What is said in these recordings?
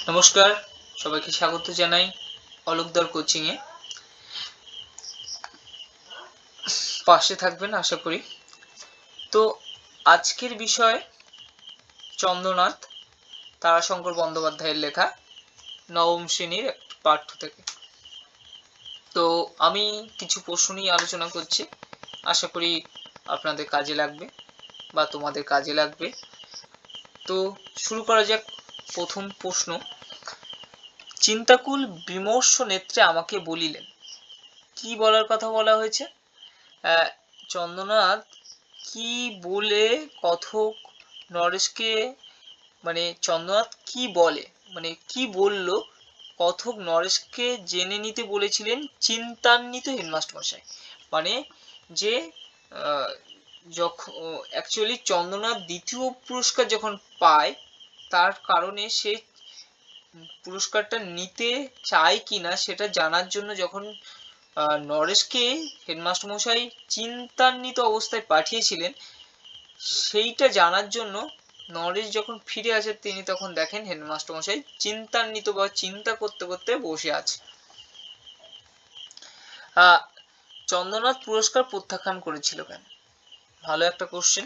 নমস্কার, সবাইকে স্বাগত জানাই অলোকদার কোচিং এ। পাশে থাকবেন আশা করি। তো আজকের বিষয় চন্দ্রনাথ তারাশঙ্কর বন্দ্যোপাধ্যায়ের লেখা নবম শ্রেণীর পাঠ্য থেকে। তো আমি কিছু প্রশ্ন নিয়ে আলোচনা করছি, আশা করি আপনাদের কাজে লাগবে বা তোমাদের কাজে লাগবে। তো শুরু করা যাক। প্রথম প্রশ্ন, চিন্তাকুল বিমর্ষ নেত্রে আমাকে বলিলেন। কি বলার কথা বলা হয়েছে? চন্দ্রনাথ কি বলে কথক নরেশকে, মানে চন্দ্রনাথ কি বলে, মানে কি বলল কথক নরেশকে জেনে নিতে বলেছিলেন চিন্তান্বিত হেডমাস্টার মশাই। মানে যে যখন অ্যাকচুয়ালি চন্দ্রনাথ দ্বিতীয় পুরস্কার যখন পায়, তার কারণে সে পুরস্কারটা নিতে চায় কিনা সেটা জানার জন্য যখন নরেশকে হেডমাস্টার মশাই চিন্তান্বিত অবস্থায় পাঠিয়েছিলেন, সেইটা জানার জন্য নরেশ যখন ফিরে আসে তিনি তখন দেখেন হেডমাস্টার মশাই চিন্তান্বিত বা চিন্তা করতে করতে বসে আছে। চন্দ্রনাথ পুরস্কার প্রত্যাখ্যান করেছিল কেন? ভালো একটা কোশ্চেন।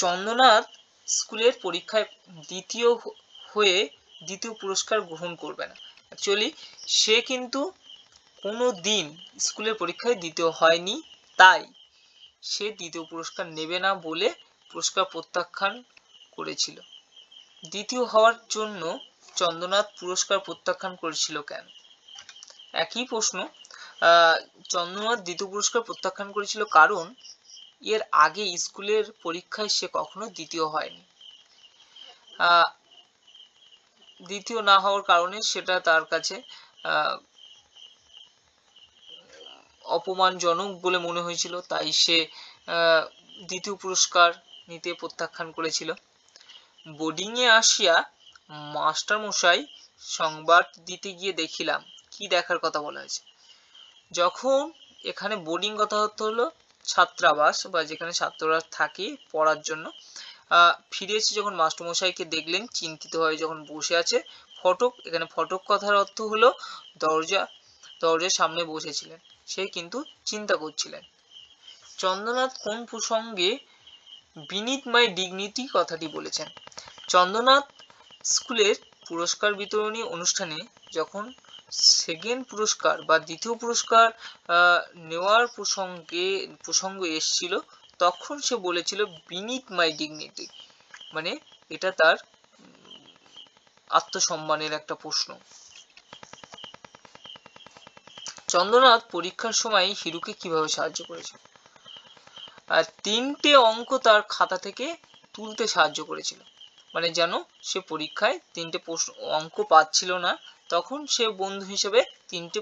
চন্দ্রনাথ স্কুলের পরীক্ষায় দ্বিতীয় হয়ে দ্বিতীয় পুরস্কার গ্রহণ করবে না। অ্যাকচুয়ালি সে কিন্তু কোনো দিন স্কুলের পরীক্ষায় দ্বিতীয় হয়নি, তাই সে দ্বিতীয় পুরস্কার নেবে না বলে পুরস্কার প্রত্যাখ্যান করেছিল। দ্বিতীয় হওয়ার জন্য চন্দ্রনাথ পুরস্কার প্রত্যাখ্যান করেছিল কেন? একই প্রশ্ন। চন্দ্রনাথ দ্বিতীয় পুরস্কার প্রত্যাখ্যান করেছিল কারণ এর আগে স্কুলের পরীক্ষায় সে কখনো দ্বিতীয় হয়নি। দ্বিতীয় না হওয়ার কারণে সেটা তার কাছে অপমানজনক বলে মনে হয়েছিল, তাই সে দ্বিতীয় পুরস্কার নিতে প্রত্যাখ্যান করেছিল। বোর্ডিংয়ে আসিয়া মাস্টার মশাই সংবাদ দিতে গিয়ে দেখিলাম। কি দেখার কথা বলা হয়েছে? যখন এখানে বোর্ডিং কথা হলো ছাত্রাবাস বা যেখানে ছাত্ররা থাকে পড়ার জন্য, ফিরে এসে যখন মাস্টারমশাইকে দেখলেন চিন্তিতভাবে যখন বসে আছে, ফটক, এখানে ফটক কথার অর্থ হলো দরজার সামনে বসেছিলেন, সে কিন্তু চিন্তা করছিলেন। চন্দ্রনাথ কোন প্রসঙ্গে বিনিথ মাই ডিগনিটি কথাটি বলেছেন? চন্দ্রনাথ স্কুলের পুরস্কার বিতরণী অনুষ্ঠানে যখন সেকেন্ড পুরস্কার বা দ্বিতীয় পুরস্কার নেওয়ার প্রসঙ্গ এসেছিল, তখন সে বলেছিল বিনিথ মাই ডিগনিটি, মানে এটা তার আত্মসম্মানের একটা প্রশ্ন। চন্দ্রনাথ পরীক্ষার সময় হিরুকে কিভাবে সাহায্য করেছিল? 3টে অঙ্ক তার খাতা থেকে তুলতে সাহায্য করেছিল। মানে যেন সে পরীক্ষায় 3টে অঙ্ক পাচ্ছিল না, তখন সে বন্ধু হিসেবে 3টে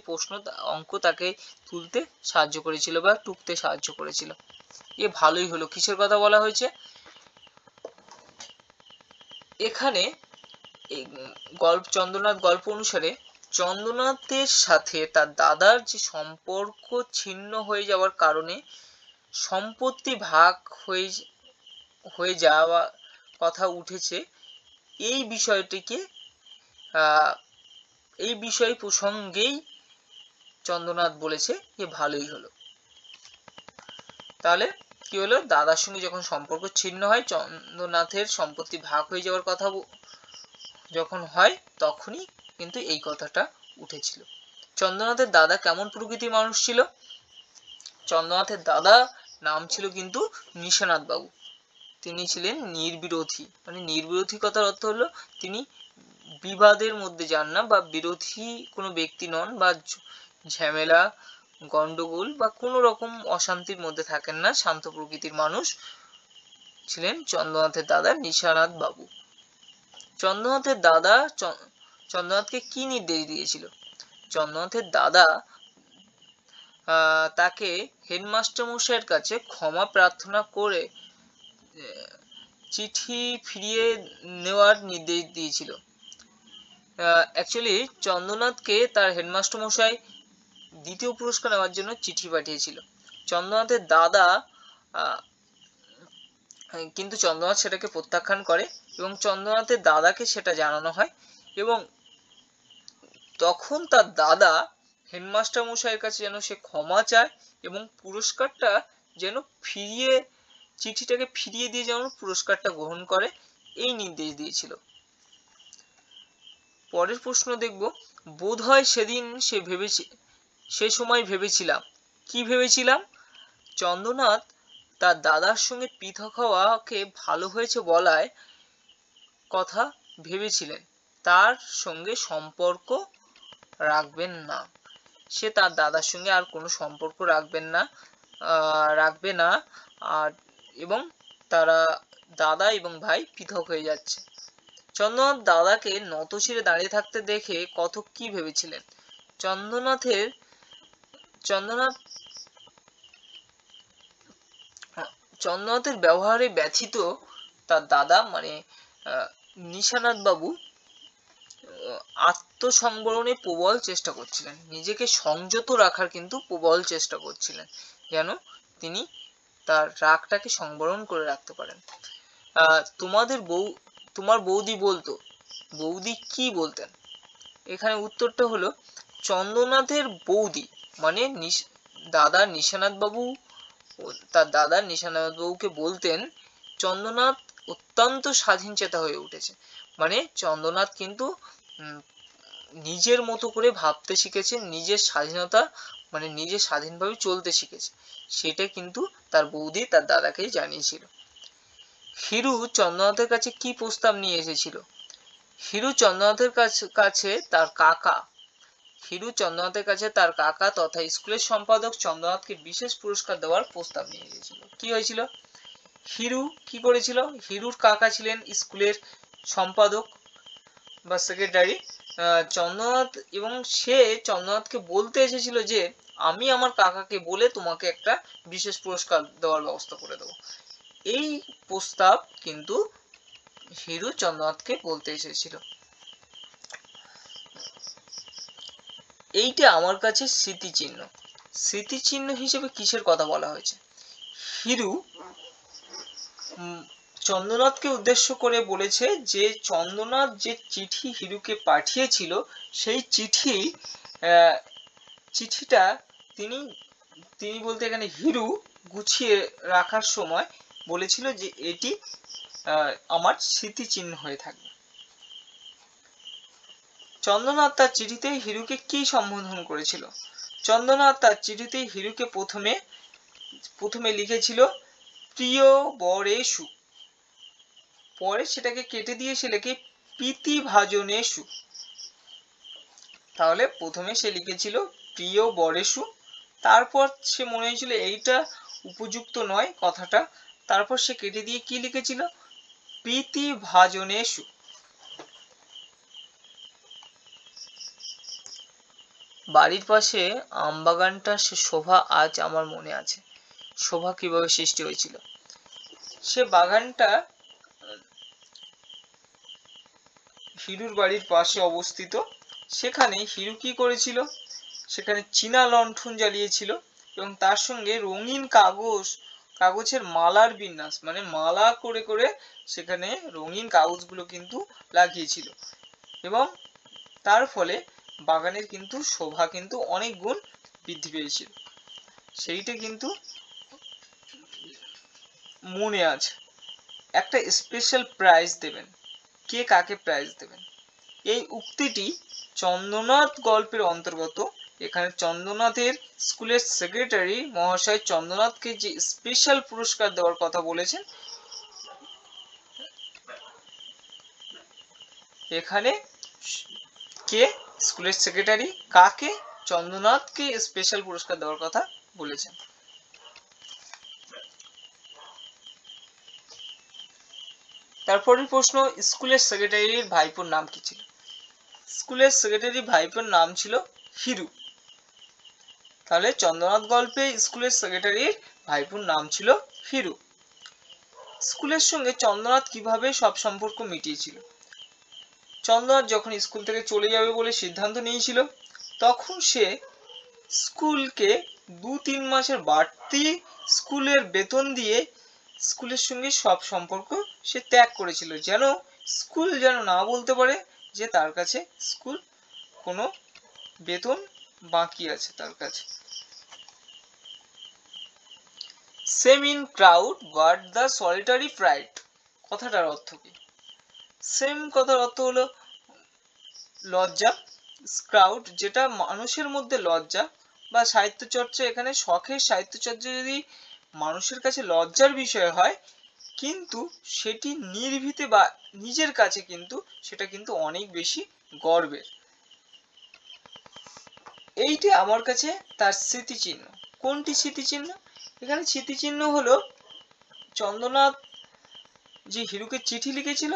অঙ্ক তাকে তুলতে সাহায্য করেছিল বা টুকতে সাহায্য করেছিল। এ ভালোই হলো। কিসের কথা বলা হয়েছে এখানে? চন্দ্রনাথ গল্প অনুসারে চন্দ্রনাথের সাথে তার দাদার যে সম্পর্ক ছিন্ন হয়ে যাওয়ার কারণে সম্পত্তি ভাগ হয়ে যাওয়া কথা উঠেছে, এই বিষয় প্রসঙ্গেই চন্দ্রনাথ বলেছে যে ভালোই হলো। তাহলে কি হলো? দাদার সঙ্গে যখন সম্পর্ক ছিন্ন হয়, চন্দ্রনাথের সম্পত্তি ভাগ হয়ে যাওয়ার কথা যখন হয়, তখনই কিন্তু এই কথাটা উঠেছিল। চন্দ্রনাথের দাদা কেমন প্রকৃতির মানুষ ছিল? চন্দ্রনাথের দাদা নাম ছিল কিন্তু নিশানাথ বাবু। তিনি ছিলেন নির্বিরোধী। মানে নির্বিরোধী কথার অর্থ হলো তিনি বিবাদের মধ্যে যান না বা বিরোধী কোনো ব্যক্তি নন বা ঝামেলা গন্ডগোল বা কোনো রকম অশান্তির মধ্যে থাকেন না, শান্ত প্রকৃতির মানুষ ছিলেন চন্দ্রনাথের দাদা নিশানাথ বাবু। চন্দ্রনাথের দাদা চন্দ্রনাথকে কি নির্দেশ দিয়েছিল? চন্দ্রনাথের দাদা তাকে হেডমাস্টার মশাইয়ের কাছে ক্ষমা প্রার্থনা করে চিঠি ফিরিয়ে নেওয়ার নির্দেশ দিয়েছিল। অ্যাকচুয়ালি চন্দ্রনাথকে তার হেডমাস্টার মশাই দ্বিতীয় পুরস্কার নেওয়ার জন্য চিঠি পাঠিয়েছিল। চন্দ্রনাথের দাদা কিন্তু চন্দ্রনাথ সেটাকে প্রত্যাখ্যান করে এবং চন্দ্রনাথের দাদাকে সেটা জানানো হয় এবং তখন তার দাদা হেডমাস্টার মশাইয়ের কাছে যেন সে ক্ষমা চায় এবং পুরস্কারটা যেন চিঠিটাকে ফিরিয়ে দিয়ে যেন পুরস্কারটা গ্রহণ করে, এই নির্দেশ দিয়েছিল। পরের প্রশ্ন দেখব, বোধহয় সেদিন সে সময় ভেবেছিলাম। কি ভেবেছিলাম? চন্দ্রনাথ তার দাদার সঙ্গে পৃথক হওয়াকে ভালো হয়েছে বলায় কথা ভেবেছিলেন তার সঙ্গে সম্পর্ক রাখবেন না। সে তার দাদার সঙ্গে আর কোনো সম্পর্ক রাখবে না আর এবং তারা দাদা এবং ভাই পৃথক হয়ে যাচ্ছে। চন্দ্রনাথ দাদাকে নতশিরে দাঁড়িয়ে থাকতে দেখে কতক কি ভেবেছিলেন। চন্দ্রনাথের ব্যবহারে ব্যথিত তার দাদা মানে নিশানাথ বাবু আত্মসংবরণে প্রবল চেষ্টা করছিলেন, নিজেকে সংযত রাখার কিন্তু প্রবল চেষ্টা করছিলেন যেন তিনি তার রাগটাকে সংবরণ করে রাখতে পারেন। তোমার বৌদি বলতো। বৌদি কি বলতেন? এখানে উত্তরটা হলো, চন্দ্রনাথের বৌদি মানে দাদা নিশানাথ বাবু তার দাদা নিশানাথ বাবুকে বলতেন, চন্দ্রনাথ অত্যন্ত স্বাধীনচেতা হয়ে উঠেছে। মানে চন্দ্রনাথ কিন্তু নিজের মতো করে ভাবতে শিখেছে, নিজের স্বাধীনতা মানে নিজে স্বাধীনভাবে চলতে শিখেছে, সেটা কিন্তু তার বৌদি তার দাদাকে জানিয়েছিল। হিরু চন্দ্রনাথের কাছে কি প্রস্তাব নিয়ে এসেছিল? হিরু চন্দ্রনাথের কাছে তার কাকা তথা স্কুলের সম্পাদক চন্দ্রনাথকে বিশেষ পুরস্কার দেওয়ার প্রস্তাব নিয়ে এসেছিল। কি হয়েছিল? হিরু কি করেছিল? হিরুর কাকা ছিলেন স্কুলের সম্পাদক বা সেক্রেটারি চন্দ্রনাথ, এবং সে চন্দ্রনাথকে বলতে এসেছিল যে আমি আমার কাকাকে বলে তোমাকে একটা বিশেষ পুরস্কার দেওয়ার ব্যবস্থা করে দেবো। এই প্রস্তাব কিন্তু হিরু চন্দ্রনাথকে বলতে এসেছিল। এইটা আমার কাছে স্মৃতিচিহ্ন হিসেবে কিসের কথা বলা হয়েছে? হিরু চন্দ্রনাথকে উদ্দেশ্য করে বলেছে যে চন্দ্রনাথ যে চিঠি হিরুকে পাঠিয়েছিল সেই চিঠিটা তিনি বলতে এখানে হিরু গুছিয়ে রাখার সময় বলেছিল যে এটি আমার স্মৃতিচিহ্ন হয়ে থাকবে। চন্দ্রনাথ তার চিঠিতে হিরুকে কি সম্বোধন করেছিল? চন্দ্রনাথ তার চিঠিতে হিরুকে প্রথমে লিখেছিল প্রিয় বরেষু, পরে সেটাকে কেটে দিয়ে সে লেখে প্রীতিভাজনেষু। তাহলে প্রথমে সে লিখেছিল প্রিয় বরেষু, তারপর সে মনে হয়েছিল এইটা উপযুক্ত নয় কথাটা, তারপর সে কেটে দিয়ে কি লিখেছিল? প্রীতিভাজনেষু। বাড়ির পাশে আমবাগানটা সে শোভা আজ আমার মনে আছে। শোভা কিভাবে সৃষ্টি হয়েছিল? সে বাগানটা হিরুর বাড়ির পাশে অবস্থিত। সেখানে হিরু কি করেছিল? সেখানে চীনা লণ্ঠন জ্বালিয়েছিল এবং তার সঙ্গে রঙিন কাগজের মালার বিন্যাস মানে মালা করে করে সেখানে রঙিন কাগজগুলো কিন্তু লাগিয়েছিল এবং তার ফলে বাগানের কিন্তু শোভা কিন্তু অনেক গুণ বৃদ্ধি পেয়েছিল। সেইটা কিন্তু মনে আছে। একটা স্পেশাল প্রাইজ দেবেন। কে কাকে প্রাইজ দেবেন? এই উক্তিটি চন্দ্রনাথ গল্পের অন্তর্গত। এখানে চন্দ্রনাথের স্কুলের সেক্রেটারি মহাশয় চন্দ্রনাথকে যে স্পেশাল পুরস্কার দেওয়ার কথা বলেছেন, এখানে কে স্কুলের সেক্রেটারি কাকে? চন্দ্রনাথকে স্পেশাল পুরস্কার দেওয়ার কথা বলেছেন। তারপরের প্রশ্ন, স্কুলের সেক্রেটারির ভাইপোর নাম কি ছিল? স্কুলের সেক্রেটারি ভাইপোর নাম ছিল হিরু। তাহলে চন্দ্রনাথ গল্পে স্কুলের সেক্রেটারির ভাইপোর নাম ছিল হিরু। স্কুলের সঙ্গে চন্দ্রনাথ কিভাবে সব সম্পর্ক মিটিয়েছিল? চন্দ্রনাথ যখন স্কুল থেকে চলে যাবে বলে সিদ্ধান্ত নিয়েছিল, তখন সে স্কুলকে 2-3 মাসের বাড়তি স্কুলের বেতন দিয়ে স্কুলের সঙ্গে সব সম্পর্ক সে ত্যাগ করেছিল, যেন স্কুল যেন না বলতে পারে যে তার কাছে স্কুল কোনো বেতন বাকি আছে তার কাছে। Same in crowd but the solitary pride, কথাটার অর্থ কি? সেম কথার অর্থ হলো লজ্জা, ক্রাউড যেটা মানুষের মধ্যে লজ্জা বা সাহিত্য চর্চা, এখানে শখের সাহিত্য চর্চা যদি মানুষের কাছে লজ্জার বিষয় হয়, কিন্তু সেটি নির্ভীতে বা নিজের কাছে কিন্তু সেটা কিন্তু অনেক বেশি গর্বের। এইটি আমার কাছে তার স্মৃতিচিহ্ন। কোনটি স্মৃতিচিহ্ন? এখানে স্মৃতিচিহ্ন হলো চন্দ্রনাথ যে হিরুকে চিঠি লিখেছিল,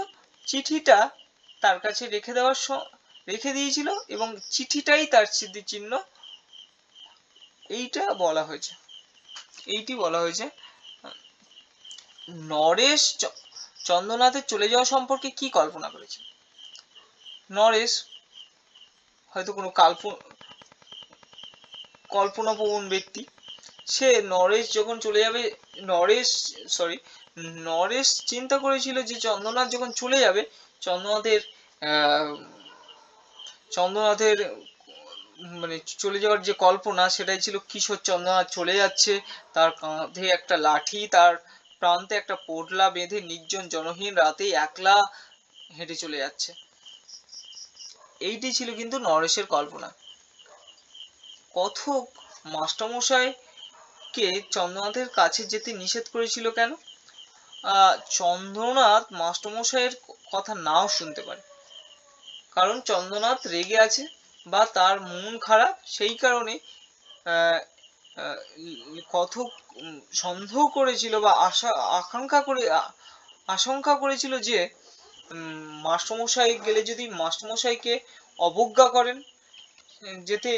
চিঠিটা তার কাছে রেখে দিয়েছিল এবং চিঠিটাই তার স্মৃতিচিহ্ন, এইটি বলা হয়েছে। নরেশ চন্দ্রনাথের চলে যাওয়া সম্পর্কে কি কল্পনা করেছে? নরেশ হয়তো কোনো কল্পনাপ্রবণ ব্যক্তি। সে নরেশ যখন চলে যাবে, নরেশ চিন্তা করেছিল যে চন্দ্রনাথ যখন চলে যাবে, চন্দ্রনাথের মানে চলে যাওয়ার যে কল্পনা, সেটাই ছিল কিশোর চন্দ্রনাথ চলে যাচ্ছে, তার কাঁধে একটা লাঠি, তার প্রান্তে একটা পোটলা বেঁধে নির্জন জনহীন রাতে একলা হেঁটে চলে যাচ্ছে। এইটি ছিল কিন্তু নরেশের কল্পনা। কথক মাস্টারমশাইকে চন্দ্রনাথের কাছে যেতে নিষেধ করেছিল কেন? চন্দ্রনাথ মাস্টারমশাইয়ের কথা নাও শুনতে পারে, কারণ চন্দ্রনাথ রেগে আছে বা তার মন খারাপ, সেই কারণে কথক সন্দেহ করেছিল বা আশঙ্কা করেছিল যে মাস্টারমশাই গেলে যদি মাস্টারমশাইকে অবজ্ঞা করেন যেতে,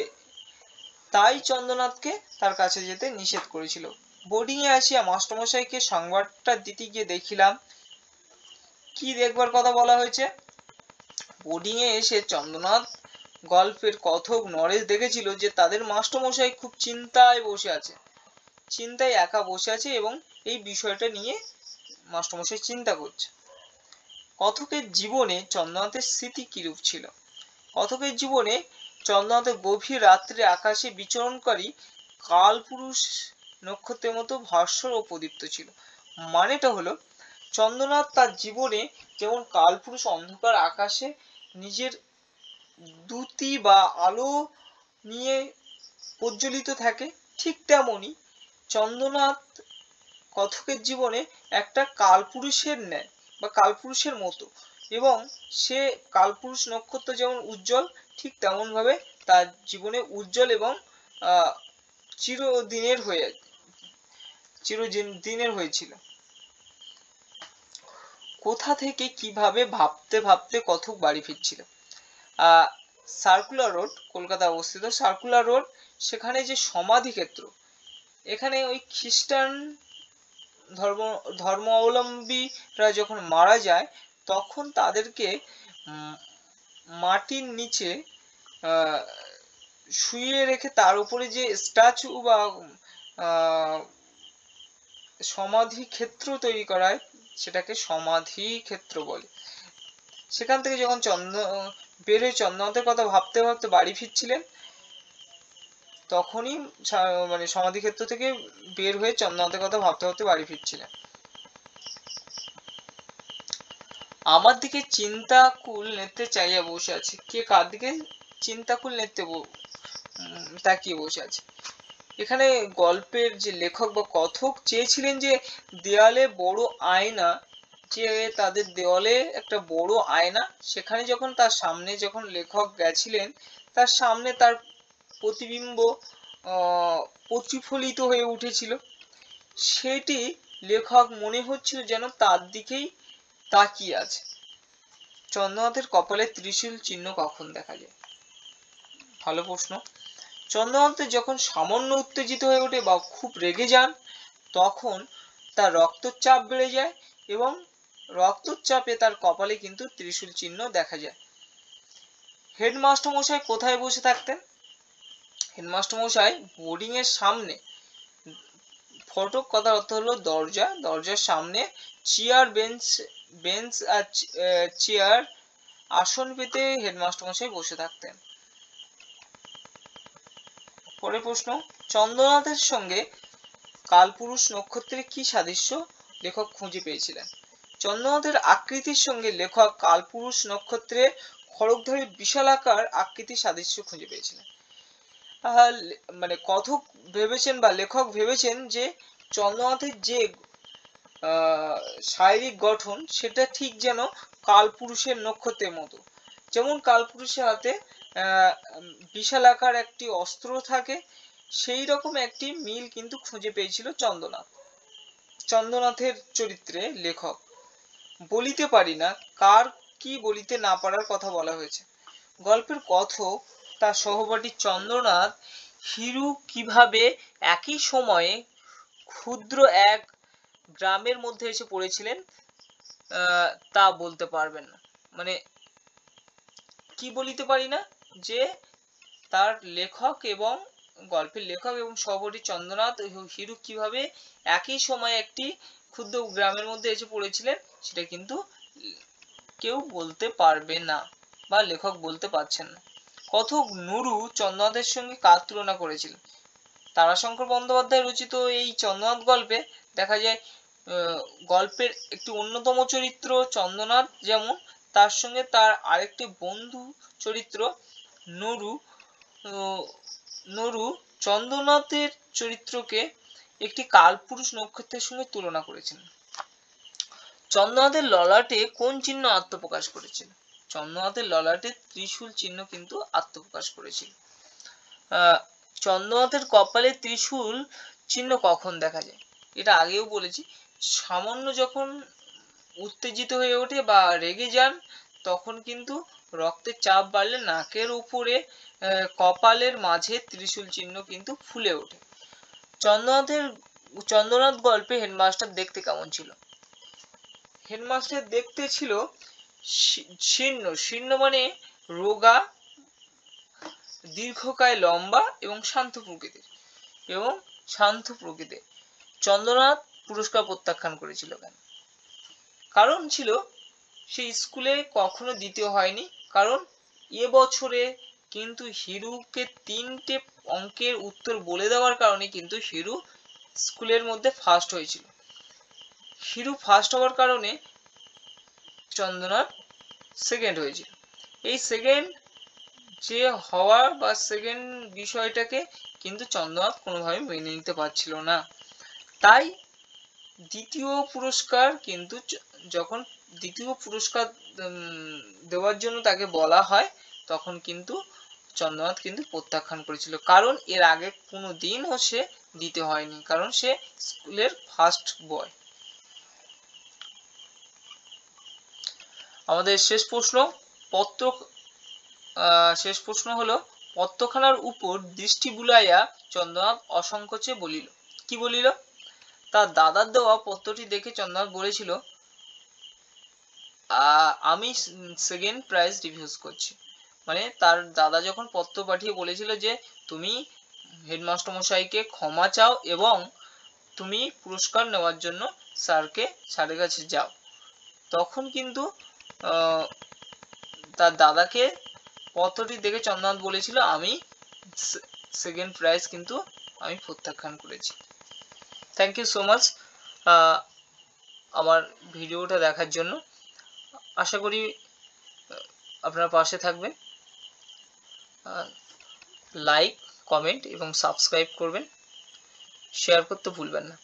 তাই চন্দ্রনাথকে তার কাছে যেতে নিষেধ করেছিল। বোর্ডিংয়ে আসিয়া মাস্টারমশাইকে সংবাদটা দিতে গিয়ে দেখিলাম। কি দেখবার কথা বলা হয়েছে? বোর্ডিংয়ে এসে চন্দ্রনাথ গল্পের কথক নরেশ দেখেছিল যে তাদের মাস্টারমশাই খুব চিন্তায় একা বসে আছে এবং এই বিষয়টা নিয়ে মাস্টারমশাই চিন্তা করছে। কথকের জীবনে চন্দ্রনাথের স্মৃতি কিরূপ ছিল? কথকের জীবনে চন্দ্রনাথের গভীর রাত্রে আকাশে বিচরণকারী কালপুরুষ নক্ষত্রের মতো ভাস্বর ও প্রদীপ্ত ছিল। মানেটা হলো, চন্দ্রনাথ তার জীবনে যেমন কালপুরুষ অন্ধকার আকাশে নিজের দ্যুতি বা আলো নিয়ে প্রজ্বলিত থাকে, ঠিক তেমনি চন্দ্রনাথ কথকের জীবনে একটা কালপুরুষের ন্যায় বা কালপুরুষের মতো, এবং সে কালপুরুষ নক্ষত্র যেমন উজ্জ্বল, ঠিক তেমন ভাবে তার জীবনে উজ্জ্বল এবং চিরদিনের হয়েছিল। কোথা থেকে কিভাবে ভাবতে ভাবতে কথক বাড়ি ফিরছিল? সার্কুলার রোড, কলকাতা অবস্থিত সার্কুলার রোড, সেখানে যে সমাধি ক্ষেত্র, এখানে ওই খ্রিস্টান ধর্মাবলম্বীরা যখন মারা যায়, তখন তাদেরকে মাটির নিচে শুইয়ে রেখে তার উপরে যে স্ট্যাচু বা সমাধি ক্ষেত্র তৈরি করা হয়, সেটাকে সমাধি ক্ষেত্র বলে। সেখান থেকে যখন বের হয়ে চন্দ্রনাথের কথা ভাবতে ভাবতে বাড়ি ফিরছিলেন, তখনই মানে সমাধি ক্ষেত্র থেকে বের হয়ে চন্দ্রনাথের কথা ভাবতে ভাবতে বাড়ি ফিরছিলেন। আমার দিকে চিন্তাকুল নেত্রে চাইয়া বসে আছে। কে কার দিকে চিন্তাকুল নেত্রে তাকিয়ে বসে আছে? এখানে গল্পের যে লেখক বা কথক চেয়েছিলেন যে দেয়ালে বড় আয়না, যে তাদের দেওয়ালে একটা বড় আয়না, সেখানে যখন তার সামনে যখন লেখক গেছিলেন, তার সামনে তার প্রতিবিম্ব প্রতিফলিত হয়ে উঠেছিল। সেটি লেখক মনে হচ্ছিল যেন তার দিকেই তাকিয়ে আছে। চন্দ্রনাথের কপালে ত্রিশূল চিহ্ন কখন দেখা যায়? ভালো প্রশ্ন। চন্দ্রনাথ যখন সামান্য উত্তেজিত হয়ে ওঠে বা খুব রেগে যান, তখন তার রক্তচাপ বেড়ে যায় এবং রক্তচাপে তার কপালে কিন্তু ত্রিশূল চিহ্ন দেখা যায়। হেডমাস্টার মশাই কোথায় বসে থাকতেন? হেডমাস্টার মশাই বোর্ডিং এর সামনে, ফটক কথার অর্থ হলো দরজা, দরজার সামনে চেয়ার বেঞ্চ আর চেয়ার আসন পেতে হেডমাস্টার মশাই বসে থাকতেন। পরের প্রশ্ন, চন্দ্রনাথের সঙ্গে কালপুরুষ নক্ষত্রের কি সাদৃশ্য লেখক খুঁজে পেয়েছিলেন? চন্দ্রনাথের আকৃতির সঙ্গে লেখক কালপুরুষ নক্ষত্রের খড়গধারী বিশালাকার আকৃতির সাদৃশ্য খুঁজে পেয়েছিলেন। মানে কথক ভেবেছেন বা লেখক ভেবেছেন যে চন্দ্রনাথের যে শারীরিক গঠন সেটা ঠিক যেন কালপুরুষের নক্ষত্রের মতো। যেমন কালপুরুষের হাতে বিশালাকার একটি অস্ত্র থাকে, সেই রকম একটি মিল কিন্তু খুঁজে পেয়েছিল চন্দ্রনাথের চরিত্রে লেখক। বলিতে পারি না কার কি বলিতে না পারার কথা বলা হয়েছে। গল্পের কথক তার সহপাঠী চন্দ্রনাথ হিরু কিভাবে একই সময়ে ক্ষুদ্র এক গ্রামের মধ্যে এসে পড়েছিলেন তা বলতে পারবেন না। মানে কি বলিতে পারি না, যে তার লেখক এবং গল্পের লেখক এবং সহপাঠী চন্দ্রনাথ হিরু কিভাবে একই সময়ে একটি ক্ষুদ্র গ্রামের মধ্যে এসে পড়েছিলেন সেটা কিন্তু কেউ বলতে পারবে না বা লেখক বলতে পারছেন না। কথক নুরু চন্দ্রনাথের সঙ্গে কার তুলনা করেছিলেন? তারাশঙ্কর বন্দ্যোপাধ্যায় রচিত এই চন্দ্রনাথ গল্পে দেখা যায় গল্পের একটি অন্যতম চরিত্র চন্দ্রনাথ, যেমন তার সঙ্গে তার আরেকটি বন্ধু চরিত্র নুরু চন্দ্রনাথের চরিত্রকে একটি কালপুরুষ নক্ষত্রের সঙ্গে তুলনা করেছেন। চন্দ্রনাথের ললাটে কোন চিহ্ন আত্মপ্রকাশ করেছিল? চন্দ্রনাথের ললাটে ত্রিশূল চিহ্ন কিন্তু আত্মপ্রকাশ করেছিল। চন্দ্রনাথের কপালে ত্রিশূল চিহ্ন কখন দেখা যায়? এটা আগেও বলেছি, সামান্য যখন উত্তেজিত হয়ে ওঠে বা রেগে যান তখন কিন্তু রক্তের চাপ বাড়লে নাকের উপরে কপালের মাঝে ত্রিশূল চিহ্ন কিন্তু ফুলে ওঠে। চন্দ্রনাথ গল্পে হেডমাস্টার দেখতে কেমন ছিল? হেডমাস্টার দেখতে ছিল শীর্ণ মানে রোগা, দীর্ঘকায় লম্বা এবং শান্ত প্রকৃতির। চন্দ্রনাথ পুরস্কার প্রত্যাখ্যান করেছিল কেন? কারণ ছিল সে স্কুলে কখনো দ্বিতীয় হয়নি, কারণ এবছরে কিন্তু হিরুকে 3টে অঙ্কের উত্তর বলে দেওয়ার কারণে কিন্তু হিরু স্কুলের মধ্যে ফার্স্ট হয়েছিল। হিরু ফার্স্ট হওয়ার কারণে চন্দ্রনাথ সেকেন্ড হয়েছিল। এই সেকেন্ড যে হওয়া বা সেকেন্ড বিষয়টাকে কিন্তু চন্দ্রনাথ কোনোভাবে মেনে নিতে পারছিল না। তাই দ্বিতীয় পুরস্কার কিন্তু যখন দ্বিতীয় পুরস্কার দেওয়ার জন্য তাকে বলা হয় তখন কিন্তু চন্দ্রনাথ কিন্তু প্রত্যাখ্যান করেছিল, কারণ এর আগে কোনো দিনও সে দিতে হয়নি, কারণ সে স্কুলের ফার্স্ট বয়। আমাদের শেষ প্রশ্ন হলো, পত্রখানার উপর দৃষ্টি বুলাইয়া চন্দ্রনাথ অসংকোচে বলিল। কি বলিল? তার দাদার দেওয়া পত্রটি দেখে চন্দ্রনাথ বলেছিল, আমি সেকেন্ড প্রাইজ রিফিউজ করছি। মানে তার দাদা যখন পত্র পাঠিয়ে বলেছিল যে তুমি হেডমাস্টার মশাইকে ক্ষমা চাও এবং তুমি পুরস্কার নেওয়ার জন্য স্যারের কাছে যাও, তখন কিন্তু তার দাদাকে পত্রটি দেখে চন্দ্রনাথ বলেছিল আমি সেকেন্ড প্রাইজ কিন্তু আমি প্রত্যাখ্যান করেছি। থ্যাংক ইউ সো মাচ আমার ভিডিওটা দেখার জন্য। আশা করি আপনারা পাশে থাকবেন, লাইক, কমেন্ট এবং সাবস্ক্রাইব করবেন, শেয়ার করতে ভুলবেন না।